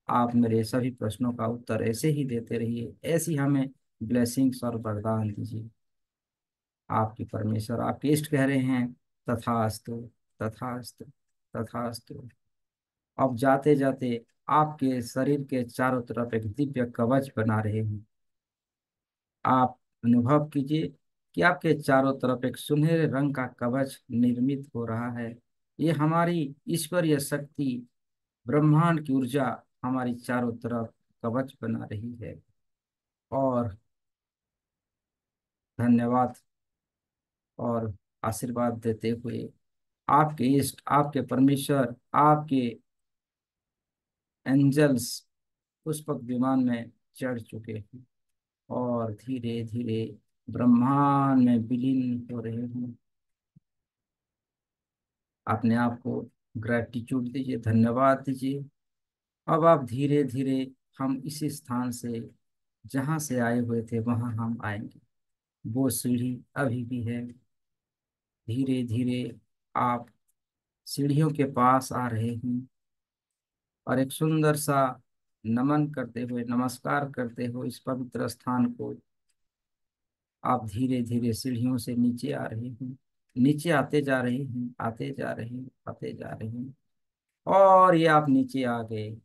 आप मेरे सभी प्रश्नों का उत्तर ऐसे ही देते रहिए, ऐसी हमें ब्लेसिंग्स और वरदान दीजिए। आपकी परमेश्वर, आपके इष्ट कह रहे हैं, तथास्तु, तथास्तु, तथास्तु। अब जाते जाते आपके शरीर के चारों तरफ एक दिव्य कवच बना रहे हैं। आप अनुभव कीजिए कि आपके चारों तरफ एक सुनहरे रंग का कवच निर्मित हो रहा है। ये हमारी ईश्वरीय शक्ति, ब्रह्मांड की ऊर्जा हमारी चारों तरफ कवच बना रही है। और धन्यवाद और आशीर्वाद देते हुए आपके इष्ट, आपके परमेश्वर, आपके एंजल्स पुष्पक विमान में चढ़ चुके हैं और धीरे धीरे ब्रह्मांड में विलीन हो रहे हैं। अपने आप को ग्रेटिट्यूड दीजिए, धन्यवाद दीजिए। अब आप धीरे धीरे, हम इसी स्थान से जहाँ से आए हुए थे वहाँ हम आएंगे। वो सीढ़ी अभी भी है। धीरे धीरे आप सीढ़ियों के पास आ रहे हैं और एक सुंदर सा नमन करते हुए, नमस्कार करते हुए इस पवित्र स्थान को आप धीरे धीरे सीढ़ियों से नीचे आ रहे हैं। नीचे आते जा रहे हैं, आते जा रहे हैं, आते जा रहे हैं और ये आप नीचे आ गए।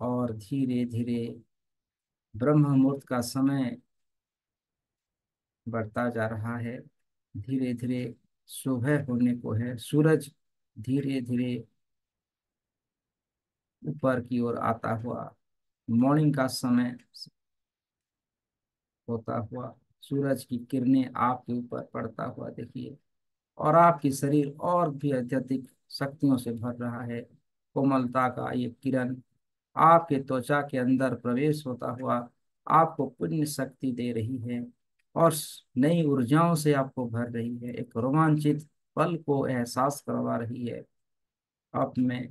और धीरे धीरे ब्रह्म मुहूर्त का समय बढ़ता जा रहा है। धीरे धीरे सुबह होने को है। सूरज धीरे धीरे ऊपर की ओर आता हुआ, मॉर्निंग का समय होता हुआ सूरज की किरणें आपके ऊपर पड़ता हुआ देखिए और आपकी शरीर और भी अत्यधिक शक्तियों से भर रहा है। कोमलता का ये किरण आपके त्वचा के अंदर प्रवेश होता हुआ आपको पुण्य शक्ति दे रही है और नई ऊर्जाओं से आपको भर रही है। एक रोमांचित पल को एहसास करवा रही है। अब मैं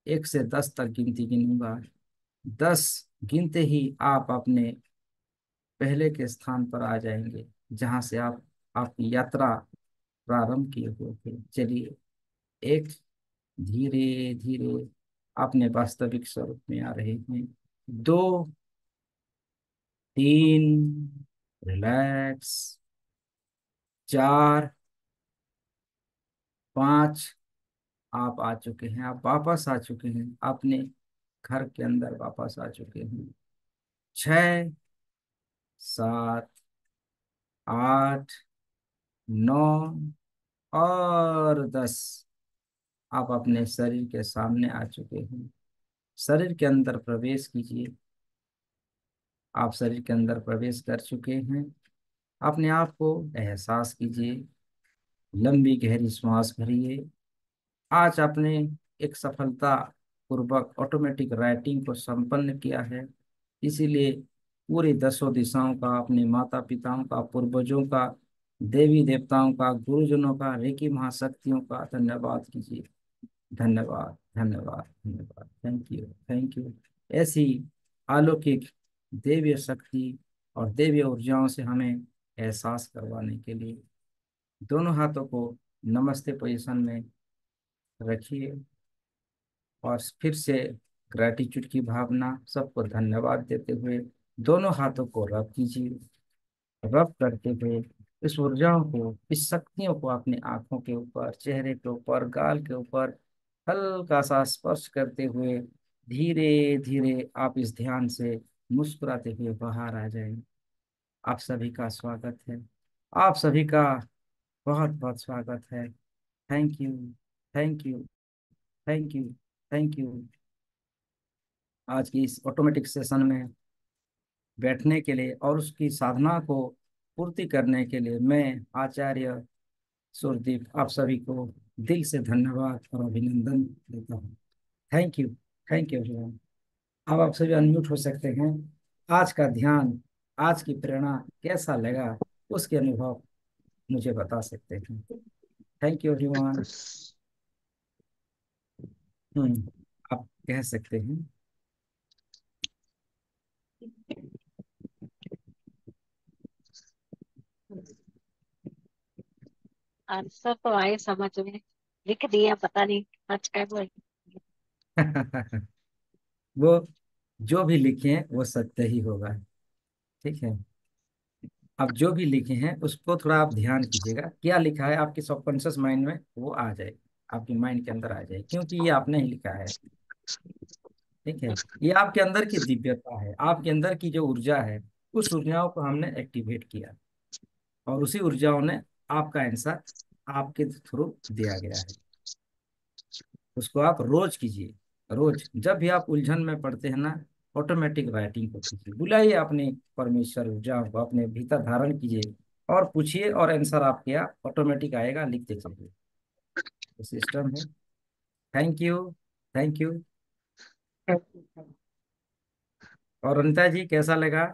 1 से 10 तक गिनती गिनूंगा। 10 गिनते ही आप अपने पहले के स्थान पर आ जाएंगे, जहां से आप आपकी यात्रा प्रारंभ किए हुए थे। चलिए, एक, धीरे धीरे अपने वास्तविक स्वरूप में आ रहे हैं। 2, 3, रिलैक्स। 4, 5, आप आ चुके हैं, आप वापस आ चुके हैं, अपने घर के अंदर वापस आ चुके हैं। 6, 7, 8, 9 और 10, आप अपने शरीर के सामने आ चुके हैं। शरीर के अंदर प्रवेश कीजिए। आप शरीर के अंदर प्रवेश कर चुके हैं। अपने आप को एहसास कीजिए। लंबी गहरी श्वास भरिए। आज आपने एक सफलता पूर्वक ऑटोमेटिक राइटिंग को संपन्न किया है। इसीलिए पूरी 10 दिशाओं का, अपने माता पिताओं का, पूर्वजों का, देवी देवताओं का, गुरुजनों का, रेकी महाशक्तियों का धन्यवाद कीजिए। धन्यवाद, धन्यवाद, धन्यवाद। Thank you, thank you. ऐसी अलौकिक देवीय शक्ति और देवीय ऊर्जाओं से हमें एहसास करवाने के लिए दोनों हाथों को नमस्ते पोजीशन में रखिए और फिर से ग्रैटिट्यूड की भावना, सबको धन्यवाद देते हुए दोनों हाथों को रब कीजिए। रब करते हुए इस ऊर्जाओं को, इस शक्तियों को अपने आंखों के ऊपर, चेहरे के ऊपर, गाल के ऊपर हल्का सा स्पर्श करते हुए धीरे धीरे आप इस ध्यान से मुस्कुराते हुए बाहर आ जाएं। आप सभी का स्वागत है। आप सभी का बहुत बहुत स्वागत है। Thank you, thank you, thank you, thank you. आज की इस ऑटोमेटिक सेशन में बैठने के लिए और उसकी साधना को पूर्ति करने के लिए मैं आचार्य सुरदीप आप सभी को दिल से धन्यवाद और अभिनंदन देता हूँ। Thank you, thank you everyone. अब आप सभी अनम्यूट हो सकते हैं। आज का ध्यान, आज की प्रेरणा कैसा लगा, उसके अनुभव मुझे बता सकते हैं। Thank you everyone. आप कह सकते हैं। आंसर तो आए समझ में, लिख दिया, पता नहीं आज क्या हुआ। वो जो भी लिखे हैं वो सत्य ही होगा। ठीक है। आप जो भी लिखे हैं उसको थोड़ा आप ध्यान कीजिएगा, क्या लिखा है आपके सबकॉन्शियस माइंड में वो आ जाए, आपके माइंड के अंदर आ जाए, क्योंकि ये आपने ही लिखा है। ठीक है। ये आपके अंदर की दिव्यता है, आपके अंदर की जो ऊर्जा है, उस ऊर्जाओं को हमने एक्टिवेट किया और उसी ऊर्जाओं ने आपका आंसर आपके थ्रू दिया गया है। उसको आप रोज कीजिए। रोज जब भी आप उलझन में पड़ते हैं ना, ऑटोमेटिक राइटिंग को कीजिए, बुलाइए अपने परमेश्वर ऊर्जा को अपने भीतर धारण कीजिए और पूछिए और आंसर आपके यहाँ ऑटोमेटिक आएगा, लिखते चलिए। तो सिस्टम है। Thank you, thank you. और अनिता जी कैसा लगा?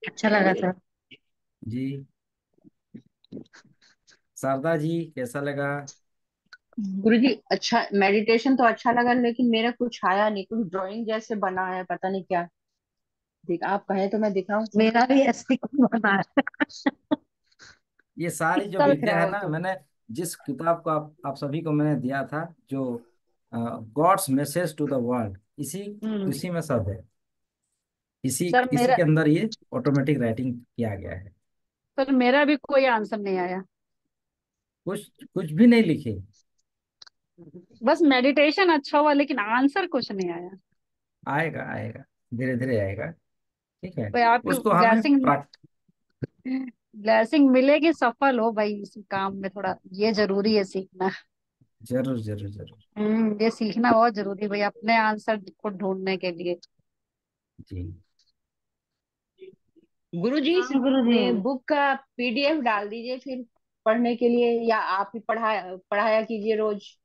अच्छा लगा था। जी। शारदा जी कैसा लगा? गुरुजी अच्छा, मेडिटेशन तो अच्छा लगा, लेकिन मेरा कुछ आया नहीं, कुछ ड्राइंग जैसे बना है, पता नहीं क्या। देख, आप कहें तो मैं दिखाऊं। मेरा भी ऐसे ही बना है। ये सारी जो किसका लिख विद्या रहा है है वो ना, तो। मैंने जिस किताब को आप सभी को मैंने दिया था, जो God's message to the world, इसी हम्म। इसी में सब है। इसी सर इसी मेरा के अंदर ये ऑटोमेटिक राइटिंग किया गया है। सर मेरा भी कोई आंसर नहीं आया। कुछ कुछ भी नहीं लिखे। बस मेडिटेशन अच्छा हुआ, लेकिन आंसर कुछ नहीं आया। आएगा, आएगा, धीरे धीरे आएगा। ठीक है। भाई आपकी उसको हमें ब्लेसिंग, ब्लेसिंग मिलेगी, सफल हो भाई इस काम में, थोड़ा ये जरूरी है सीखना। जरूर, जरूर, जरूर। ये सीखना बहुत जरूरी है भाई, अपने आंसर को ढूंढने के लिए। जी। गुरुजी हाँ गुरुजी। बुक का पीडीएफ डाल दीजिए फिर पढ़ने के लिए, या आप ही पढ़ाया कीजिए रोज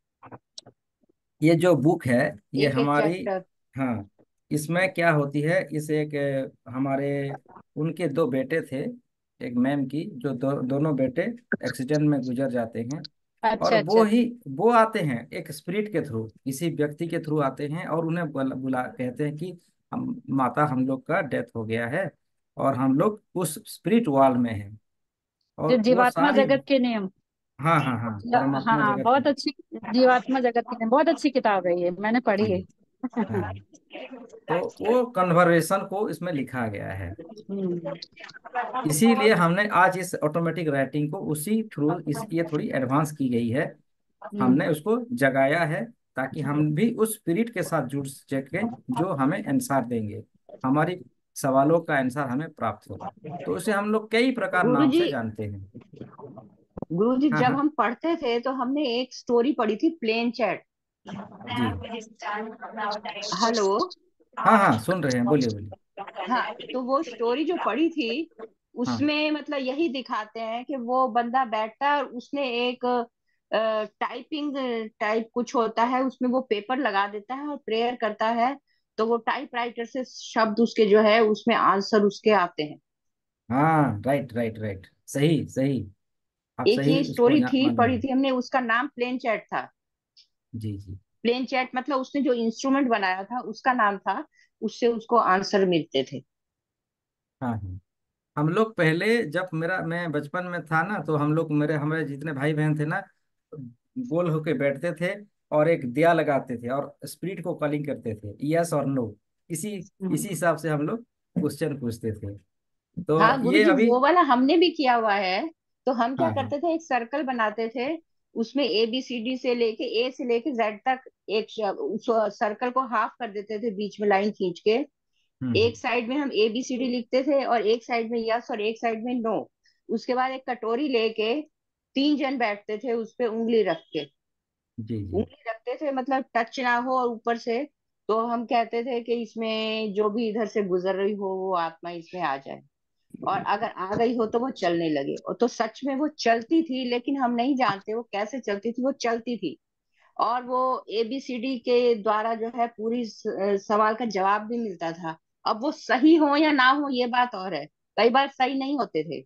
ये जो बुक है, ये एक एक हमारी, चैप्टर। हाँ, इसमें क्या होती है, इस एक हमारे उनके 2 बेटे थे, एक मैम की, जो दोनों बेटे एक्सीडेंट में गुजर जाते हैं। और अच्छा वो अच्छा। ही वो आते हैं एक स्पिरिट के थ्रू, किसी व्यक्ति के थ्रू आते हैं, और उन्हें बुला कहते हैं कि हम माता, हम लोग का डेथ हो गया है, और हम लोग उस स्पिरिट वर्ल्ड में हैं। जो और वो जीवात्मा सारी, जगत के नियम। हाँ हाँ हाँ, परमात्मा हाँ जगत बहुत की। अच्छी। जीवात्मा जगत के नियम बहुत अच्छी किताब है, ये मैंने पढ़ी है। हाँ हाँ। तो वो कन्वर्सेशन को इसमें लिखा गया है। हम्म। इसीलिए हमने आज इस ऑटोमेटिक राइटिंग को उसी थ्रू, इस ये थोड़ी एडवांस की गई है, हमने हम्म। उसको जगाया है, ताकि हम भी उस स्पिरिट के साथ जुड़ सके, जो हमें आंसर देंगे, हमारी सवालों का आंसर हमें प्राप्त होगा। तो उसे हम लोग कई प्रकार नाम गुरुजी, से जानते हैं। गुरुजी हाँ जब हाँ। हम पढ़ते थे तो हमने एक स्टोरी पढ़ी थी, प्लेन चैट। जी। हेलो। हाँ हाँ, सुन रहे हैं, बोलिए बोलिए। हाँ, तो वो स्टोरी जो पढ़ी थी हाँ उसमें मतलब यही दिखाते हैं कि वो बंदा बैठता है और उसने एक टाइपिंग टाइप कुछ होता है उसमें, वो पेपर लगा देता है और प्रेयर करता है, तो वो टाइपराइटर से शब्द उसके जो है उसमें आंसर उसके आते हैं। हाँ, राइट राइट राइट, सही सही। आप एक सही ये उसको स्टोरी थी, मालूम पढ़ी है। थी हमने, उसका नाम प्लेन चैट था। जी जी। प्लेन चैट मतलब उसने जो इंस्ट्रूमेंट बनाया था उसका नाम था, उससे उसको आंसर मिलते थे। हाँ हाँ। हम लोग पहले, जब मैं बचपन में था ना, तो हम लोग, हमारे जितने भाई बहन थे ना, गोल होके बैठते थे, और एक दिया लगाते थे, और स्पिरिट को कॉलिंग करते थे, यस और नो। इसी इसी हम्म। हिसाब से हम लोग क्वेश्चन पूछते थे। तो हाँ ये गुरुजी, अभी, वो वाला हमने भी किया हुआ है। तो हम क्या हाँ हाँ। करते थे, एक सर्कल बनाते थे, उसमें ए बी सी डी से लेके ए से लेके जेड तक, एक उस सर्कल को हाफ कर देते थे, बीच में लाइन खींच के। हम्म। एक साइड में हम ए बी सी डी लिखते थे और एक साइड में यस और एक साइड में नो। उसके बाद एक कटोरी लेके 3 जन बैठते थे उस पे, उंगली रख के, जी जी। उंगली रखते थे मतलब टच ना हो और ऊपर से। तो हम कहते थे कि इसमें जो भी इधर से गुजर रही हो वो आत्मा इसमें आ जाए, और अगर आ गई हो तो वो चलने लगे। और तो सच में वो चलती थी, लेकिन हम नहीं जानते वो कैसे चलती थी, वो चलती थी। और वो एबीसीडी के द्वारा जो है पूरी सवाल का जवाब भी मिलता था। अब वो सही हो या ना हो ये बात और है, कई बार सही नहीं होते थे।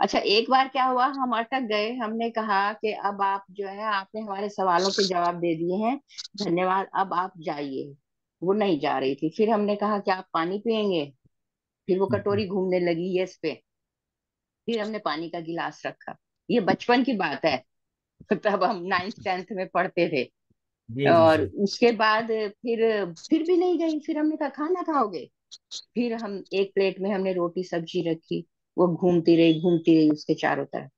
अच्छा, एक बार क्या हुआ, हम अटक गए, हमने कहा कि अब आप जो है आपने हमारे सवालों के जवाब दे दिए हैं, धन्यवाद, अब आप जाइए। वो नहीं जा रही थी, फिर हमने कहा कि आप पानी पियेंगे। फिर वो हम्म। कटोरी घूमने लगी यस पे। फिर हमने पानी का गिलास रखा। ये बचपन की बात है, तब हम 9th 10th में पढ़ते थे। जी जी और जी। उसके बाद फिर भी नहीं गई। फिर हमने कहा खाना खाओगे। फिर हम एक प्लेट में हमने रोटी सब्जी रखी, वो घूमती रही उसके चारों तरफ।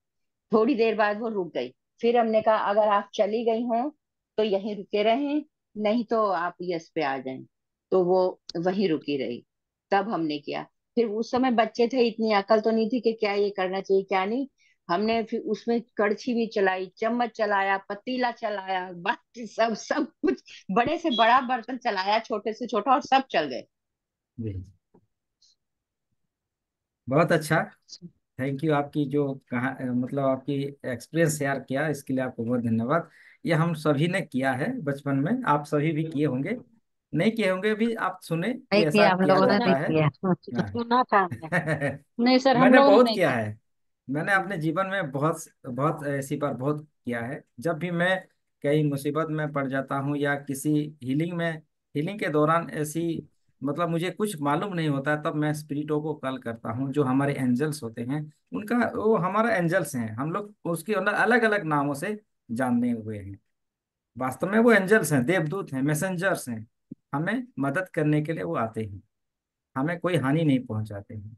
थोड़ी देर बाद वो रुक गई। फिर हमने कहा अगर आप चली गई हो तो यहीं रुके रहें, नहीं तो आप यस पे आ जाएं। तो वो वहीं रुकी रही। तब हमने किया। फिर उस समय बच्चे थे, इतनी अकल तो नहीं थी कि क्या ये करना चाहिए क्या नहीं। हमने फिर उसमें कड़छी भी चलाई, चम्मच चलाया, पतीला चलाया, बाकी सब सब कुछ, बड़े से बड़ा बर्तन चलाया, छोटे से छोटा, और सब चल गए। जी। बहुत अच्छा। थैंक यू, आपकी जो कहा, मतलब आपकी एक्सपीरियंस शेयर किया, इसके लिए आपको बहुत धन्यवाद। ये हम सभी ने किया है बचपन में, आप सभी भी किए होंगे, नहीं किए होंगे भी, आप सुने कि नहीं ऐसा किया, हम किया लोगों ने जाता नहीं है। किया। हाँ। सुना था हमने। नहीं सर, हम मैंने लोगों ने बहुत नहीं किया किया। है। मैंने अपने जीवन में बहुत बहुत ऐसी बार बहुत किया है, जब भी मैं कहीं मुसीबत में पड़ जाता हूँ, या किसी हीलिंग के दौरान ऐसी, मतलब मुझे कुछ मालूम नहीं होता, तब मैं स्पिरिटों को कॉल करता हूँ, जो हमारे एंजल्स होते हैं। उनका, वो हमारा एंजल्स हैं, हम लोग उसके अंदर अलग अलग नामों से जानने हुए हैं। वास्तव में वो एंजल्स हैं, देवदूत हैं, मैसेंजर्स हैं। हमें मदद करने के लिए वो आते हैं, हमें कोई हानि नहीं पहुंचाते हैं।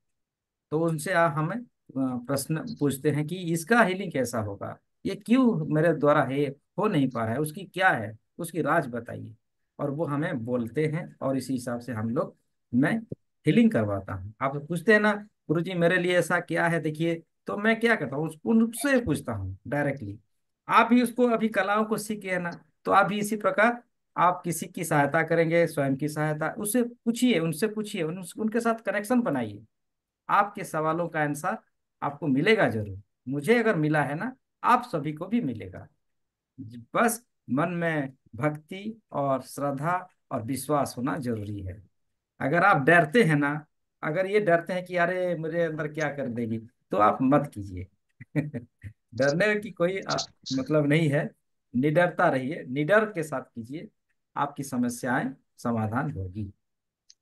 तो उनसे हमें प्रश्न पूछते हैं कि इसका हीलिंग कैसा होगा, ये क्यों मेरे द्वारा है, हो नहीं पा रहा है, उसकी क्या है, उसकी राज बताइए। और वो हमें बोलते हैं, और इसी हिसाब से हम लोग, मैं हीलिंग करवाता हूँ। आप पूछते हैं ना, गुरुजी मेरे लिए ऐसा क्या है, देखिए। तो मैं क्या करता हूँ, उनसे पूछता हूँ डायरेक्टली। आप भी उसको अभी कलाओं को सीखे है ना, तो आप भी इसी प्रकार, आप किसी की सहायता करेंगे, स्वयं की सहायता, उससे पूछिए, उनसे पूछिए, उनके साथ कनेक्शन बनाइए। आपके सवालों का आंसर आपको मिलेगा जरूर। मुझे अगर मिला है ना, आप सभी को भी मिलेगा। बस मन में भक्ति और श्रद्धा और विश्वास होना जरूरी है। अगर आप डरते हैं ना, अगर ये डरते हैं कि अरे मेरे अंदर क्या कर देगी, तो आप मत कीजिए। डरने की कोई मतलब नहीं है। निडरता रहिए, निडर के साथ कीजिए, आपकी समस्याएं समाधान होगी।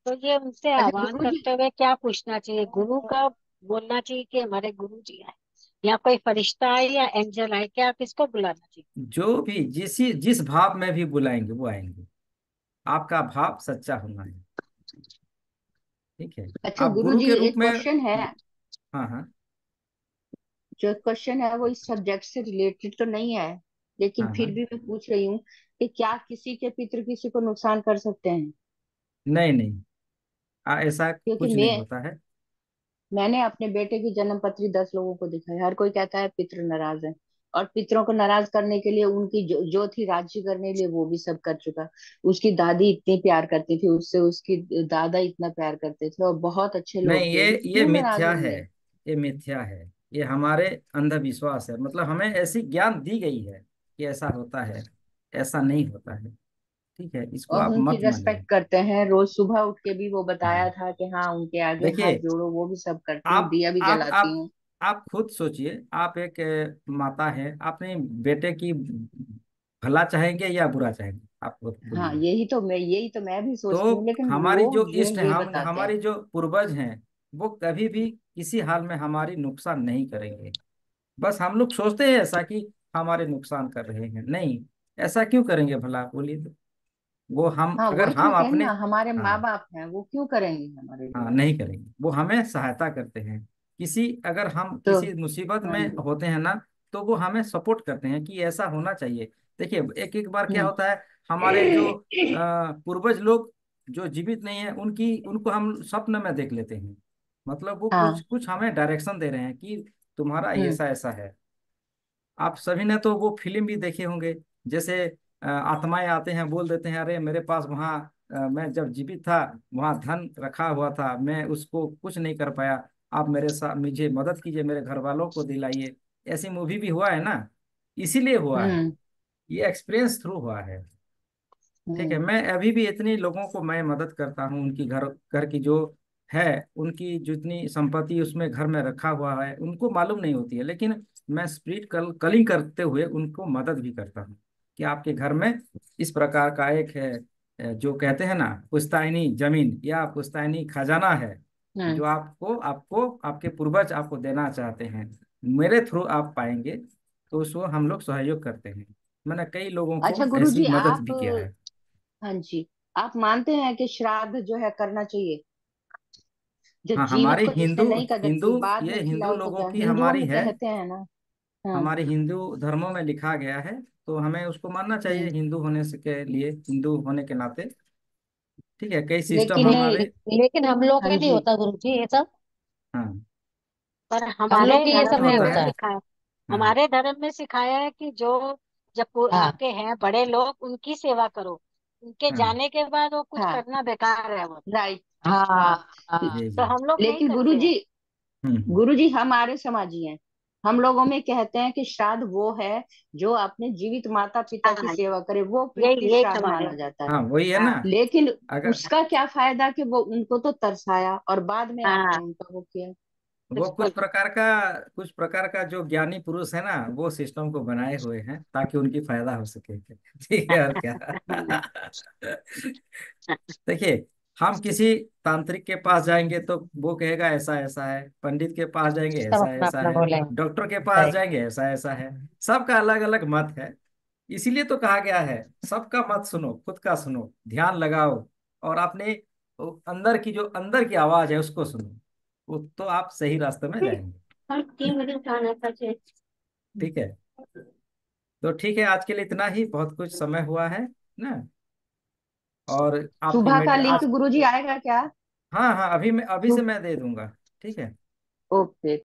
तो ये उनसे अच्छा आह्वान गुरु जी, करते हुए क्या पूछना चाहिए, गुरु का बोलना चाहिए कि हमारे गुरु जी आए, या कोई फरिश्ता आए या एंजल आए, क्या किसको बुलाना चाहिए? जो भी जिस भाव में भी बुलाएंगे वो आएंगे। आपका भाव सच्चा होना है। ठीक है। अच्छा आप गुरु गुरु जी, के रूप एक में। क्वेश्चन है। हाँ हाँ। जो क्वेश्चन है वो इस सब्जेक्ट से रिलेटेड तो नहीं है, लेकिन हाँ फिर हाँ। भी मैं पूछ रही हूँ कि क्या किसी के पितृ किसी को नुकसान कर सकते हैं? नहीं नहीं, ऐसा क्योंकि कुछ नहीं होता है। मैंने अपने बेटे की जन्म पत्री 10 लोगों को दिखाई, हर कोई कहता है पितृ नाराज है, और पितरों को नाराज करने के लिए उनकी जो थी राज्य करने के लिए वो भी सब कर चुका। उसकी दादी इतनी प्यार करती थी उससे, उसकी दादा इतना प्यार करते थे और बहुत अच्छे लोग नहीं, थे, ये क्यों नाराज मिथ्या है। होंगे? ये मिथ्या है। ये हमारे अंधविश्वास है, मतलब हमें ऐसी ज्ञान दी गई है कि ऐसा होता है। ऐसा नहीं होता है। ठीक है, इसको और आप उनकी मत मानिए। रेस्पेक्ट करते हैं, रोज सुबह उठ के भी वो बताया हाँ। था कि हाँ उनके आगे हाथ देखिए, जोड़ो, वो भी सब करती हूँ, आप दिया भी आप जलाती आप हूँ। आप खुद सोचिए, आप एक माता हैं, अपने बेटे की भला चाहेंगे या बुरा चाहेंगे? आप खुद हाँ बोलिए। यही तो मैं भी सोचती हूँ, तो लेकिन हमारी लोग जो जो है इष्ट हैं, ये हम बताते हैं। हमारी जो पूर्वज हैं, वो कभी भी किसी हाल में हमारी नुकसान नहीं करेंगे। बस हम लोग सोचते हैं ऐसा कि हमारे नुकसान कर रहे हैं, नहीं। ऐसा क्यों करेंगे भला, बोलिए तो। वो हम हाँ अगर वही तो हम कह रही अपने। ना, हमारे माँ हाँ बाप हैं, वो क्यों करेंगे हमारे हाँ, लिए? नहीं करेंगे, वो हमें सहायता करते हैं। किसी अगर हम तो किसी मुसीबत हाँ में जी। होते हैं ना, तो वो हमें सपोर्ट करते हैं कि ऐसा होना चाहिए। देखिए, एक एक बार क्या हम्म होता है, हमारे जो पूर्वज लोग जो जीवित नहीं है, उनकी उनको हम स्वप्न में देख लेते हैं। मतलब वो कुछ हाँ। कुछ हमें डायरेक्शन दे रहे हैं कि तुम्हारा हम्म ऐसा ऐसा है। आप सभी ने तो वो फिल्म भी देखे होंगे, जैसे आत्माएं आते हैं, बोल देते हैं, अरे मेरे पास वहाँ मैं जब जीवित था, वहाँ धन रखा हुआ था, मैं उसको कुछ नहीं कर पाया। आप मेरे साथ मुझे मदद कीजिए, मेरे घर वालों को दिलाइए। ऐसी मूवी भी हुआ है ना। इसीलिए हुआ है। हम्म ये एक्सपीरियंस थ्रू हुआ है। ठीक है, हम्म मैं अभी भी इतनी लोगों को मैं मदद करता हूँ, उनकी घर घर की जो है, उनकी जितनी संपत्ति उसमें घर में रखा हुआ है, उनको मालूम नहीं होती है, लेकिन मैं स्पिरिट कलिंग करते हुए उनको मदद भी करता हूँ कि आपके घर में इस प्रकार का एक है, जो कहते हैं ना, पुश्तैनी जमीन या पुश्तैनी खजाना है, हम्म जो आपको आपको आपके पूर्वज आपको देना चाहते हैं। मेरे थ्रू आप पाएंगे। तो उसको हम लोग सहयोग करते हैं। मैंने कई लोगों अच्छा को गुरु ऐसी जी, मदद आप भी किया है। हाँ जी, आप मानते हैं कि श्राद्ध जो है करना चाहिए? जो हाँ, जीवित हमारे को जिसने हिंदू नहीं हिंदू कदर बाद में ये हिंदू खिलाओ तो लोगों क्या, की हिंदुओं हमारी में है। कहते हैं ना। हाँ। हमारे हिंदू धर्मों में लिखा गया है। तो हमें उसको मानना चाहिए, हम्म हिंदू होने से के लिए, हिंदू होने के नाते। ठीक है, कई सिस्टम लेकिन नहीं, हमारे। लेकिन हम लोग हाँ में नहीं जी। होता गुरु जी ये सब। हाँ, पर हम हमारे लोग के ये धर्म सब में नहीं होता है। होता है। सिखाया, हाँ हमारे धर्म में सिखाया है कि जो जब हाँ आपके हैं बड़े लोग, उनकी सेवा करो, उनके हाँ। जाने के बाद वो कुछ हाँ करना बेकार है वो। राइट। हाँ हाँ हाँ, जी तो जी। हम लोग नहीं लेकिन गुरु करते जी, हैं। हम्म। गुरु जी हम आर्य समाजी हैं। हम लोगों में कहते हैं कि श्राद्ध वो है जो अपने जीवित माता पिता की हाँ, सेवा करे, वो पितृ यही यही श्राद्ध हमारे। माना जाता है। हाँ, वही है ना। हाँ लेकिन अगर उसका क्या फायदा कि वो उनको तो तरसाया और बाद में हाँ, आपने उनका वो किया। वो बिल्कुल। कुछ प्रकार का जो ज्ञानी पुरुष है ना, वो सिस्टम को बनाए हुए हैं ताकि उनकी फायदा हो सके। ठीक है, और क्या। हाँ, देखिए, हम किसी तांत्रिक के पास जाएंगे तो वो कहेगा ऐसा ऐसा है, पंडित के पास जाएंगे सब ऐसा अपना ऐसा अपना है, बोले। डॉक्टर के पास सही। जाएंगे ऐसा ऐसा है। सबका अलग अलग मत है। इसीलिए तो कहा गया है, सबका मत सुनो, खुद का सुनो, ध्यान लगाओ, और अपने वो अंदर की आवाज है उसको सुनो। वो तो आप सही रास्ते में जाएंगे। और 3 बजे खाना खा के। ठीक है। तो ठीक है, आज के लिए इतना ही, बहुत कुछ समय हुआ है ना। और आपकी सुबह का मेट लिंक आज। गुरु जी आएगा क्या? हाँ हाँ, अभी से मैं दे दूंगा। ठीक है। ओके।